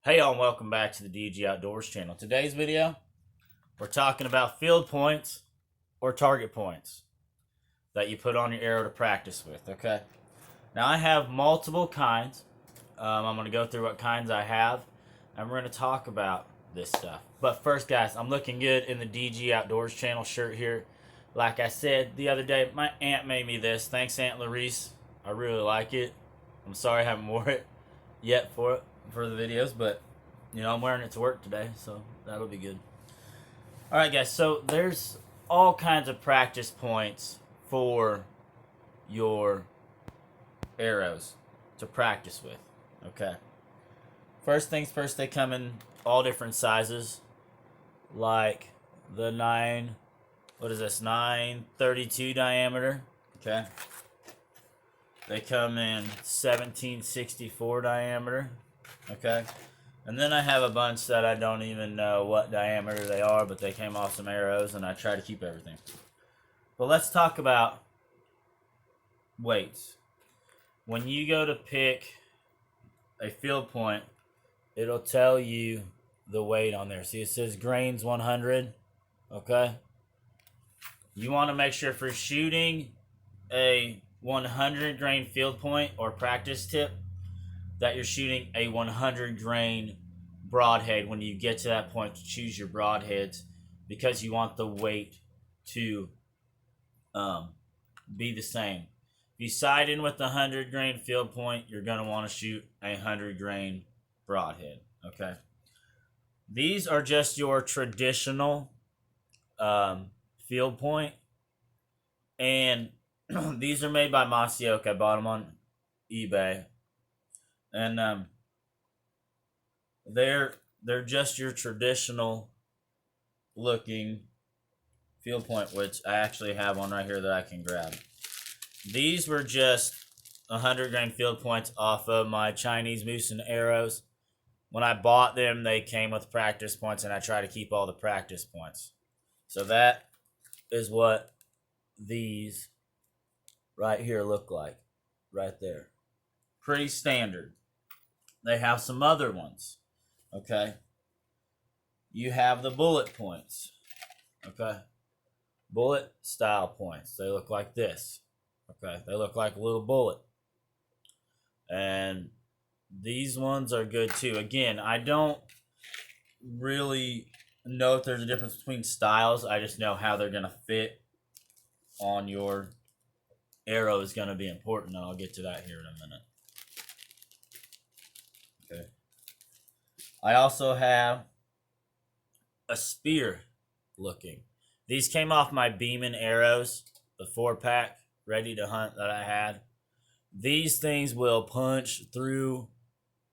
Hey y'all, and welcome back to the DG Outdoors channel. Today's video, we're talking about field points or target points that you put on your arrow to practice with, okay? Now I have multiple kinds. I'm going to go through what kinds I have, and we're going to talk about this stuff. But first, guys, I'm looking good in the DG Outdoors channel shirt here. Like I said the other day, my aunt made me this. Thanks, Aunt Larice. I really like it. I'm sorry I haven't worn it yet for the videos, but I'm wearing it to work today, so that'll be good. All right, guys. So there's all kinds of practice points for your arrows to practice with. Okay. First things first, they come in all different sizes, like the 932 diameter. Okay. They come in 1764 diameter. Okay. And then I have a bunch that I don't even know what diameter they are, but they came off some arrows, and I try to keep everything. But let's talk about weights. When you go to pick a field point, it'll tell you the weight on there. See, it says grains 100. Okay. You want to make sure for shooting a 100 grain field point or practice tip that you're shooting a 100 grain broadhead when you get to that point to choose your broadheads, because you want the weight to be the same. If you side in with the 100 grain field point, you're going to want to shoot a 100 grain broadhead. Okay. These are just your traditional field point, and these are made by Masioka. I bought them on eBay. And they're just your traditional looking field point, which I actually have one right here that I can grab. These were just 100 grain field points off of my Chinese moose and arrows. When I bought them, they came with practice points, and I try to keep all the practice points. So that is what these right here look like, right there. Pretty standard. They have some other ones. Okay. You have the bullet points. Okay. Bullet style points. They look like this. Okay. They look like a little bullet. And these ones are good too. Again, I don't really know if there's a difference between styles. I just know how they're going to fit on your arrow is going to be important. And I'll get to that here in a minute. Okay. I also have a spear looking. These came off my Beeman arrows, the 4-pack ready to hunt that I had. These things will punch through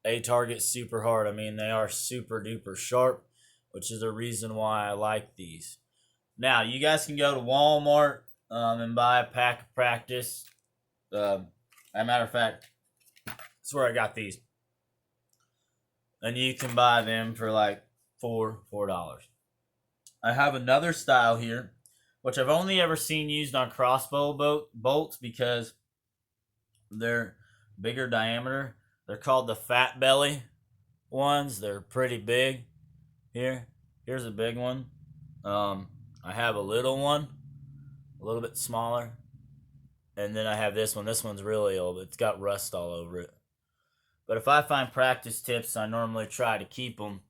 a target super hard. I mean, they are super duper sharp, which is a reason why I like these. Now, you guys can go to Walmart and buy a pack of practice. As a matter of fact, that's where I got these. And you can buy them for like $4. I have another style here, which I've only ever seen used on crossbow bolts because they're bigger diameter. They're called the fat belly ones. They're pretty big. Here's a big one. I have a little one, a little bit smaller. And then I have this one. This one's really old. It's got rust all over it. But if I find practice tips, I normally try to keep them.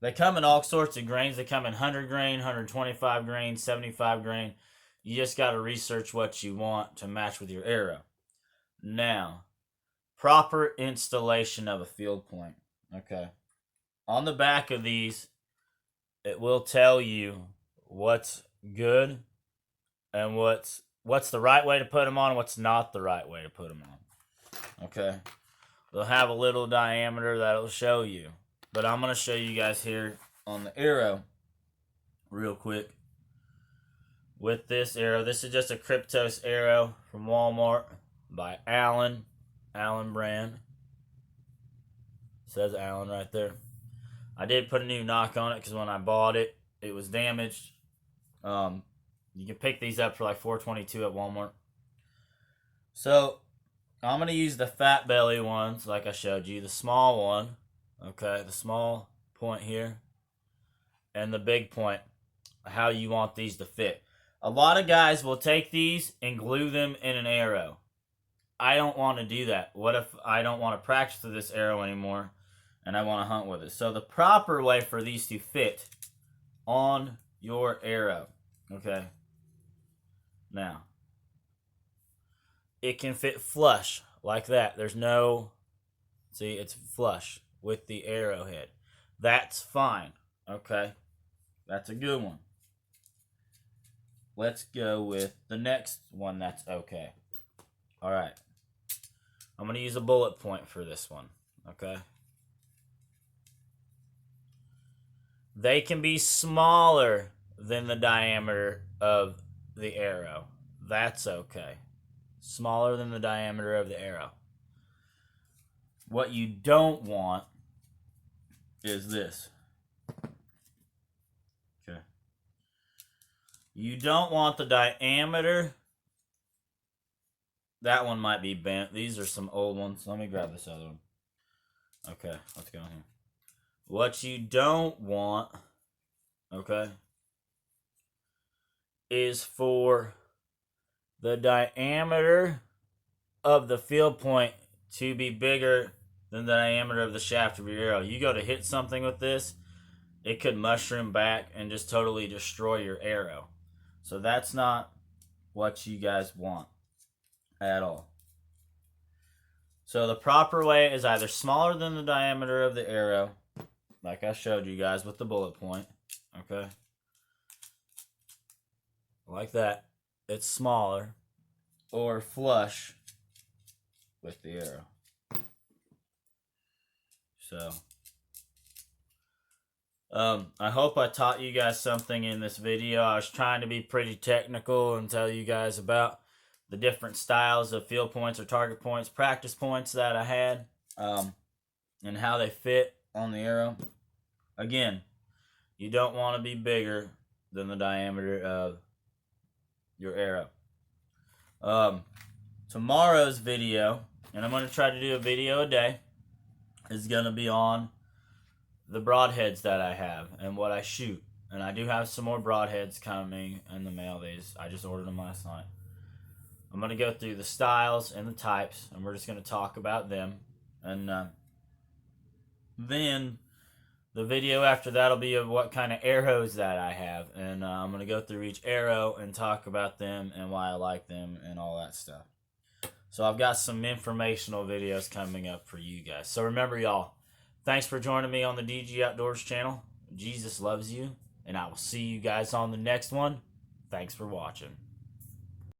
They come in all sorts of grains. They come in 100 grain, 125 grain, 75 grain. You just got to research what you want to match with your arrow. Now, proper installation of a field point. Okay. On the back of these, it will tell you what's good and what's the right way to put them on and what's not the right way to put them on. Okay. They'll have a little diameter that'll show you. But I'm going to show you guys here on the arrow real quick. With this arrow, this is just a Kryptos arrow from Walmart by Allen brand. It says Allen right there. I did put a new knock on it because when I bought it, it was damaged. You can pick these up for like $4.22 at Walmart. So I'm going to use the fat belly ones like I showed you, the small one. Okay, the small point here and the big point, how you want these to fit. A lot of guys will take these and glue them in an arrow. I don't want to do that. What if I don't want to practice with this arrow anymore and I want to hunt with it? So the proper way for these to fit on your arrow, okay? Now, it can fit flush like that. There's no, see, it's flush with the arrowhead. That's fine, okay? That's a good one. Let's go with the next one that's okay. All right. I'm going to use a bullet point for this one, okay? They can be smaller than the diameter of the arrow. That's okay. Smaller than the diameter of the arrow. What you don't want is this. Okay. You don't want the diameter. That one might be bent. These are some old ones. Let me grab this other one. Okay, let's go here. What you don't want, okay, is for the diameter of the field point to be bigger than the diameter of the shaft of your arrow. You go to hit something with this, it could mushroom back and just totally destroy your arrow. So that's not what you guys want at all. So the proper way is either smaller than the diameter of the arrow, like I showed you guys with the bullet point, okay? Like that. It's smaller, or flush with the arrow. So, I hope I taught you guys something in this video. I was trying to be pretty technical and tell you guys about the different styles of field points or target points, practice points that I had, and how they fit on the arrow. Again, you don't want to be bigger than the diameter of your arrow. Tomorrow's video, and I'm going to try to do a video a day, is going to be on the broadheads that I have and what I shoot. And I do have some more broadheads coming in the mail. I just ordered them last night. I'm going to go through the styles and the types, and we're just going to talk about them. And then the video after that will be of what kind of arrows that I have. And I'm going to go through each arrow and talk about them and why I like them and all that stuff. So I've got some informational videos coming up for you guys. So remember, y'all, thanks for joining me on the DG Outdoors channel. Jesus loves you, and I will see you guys on the next one. Thanks for watching.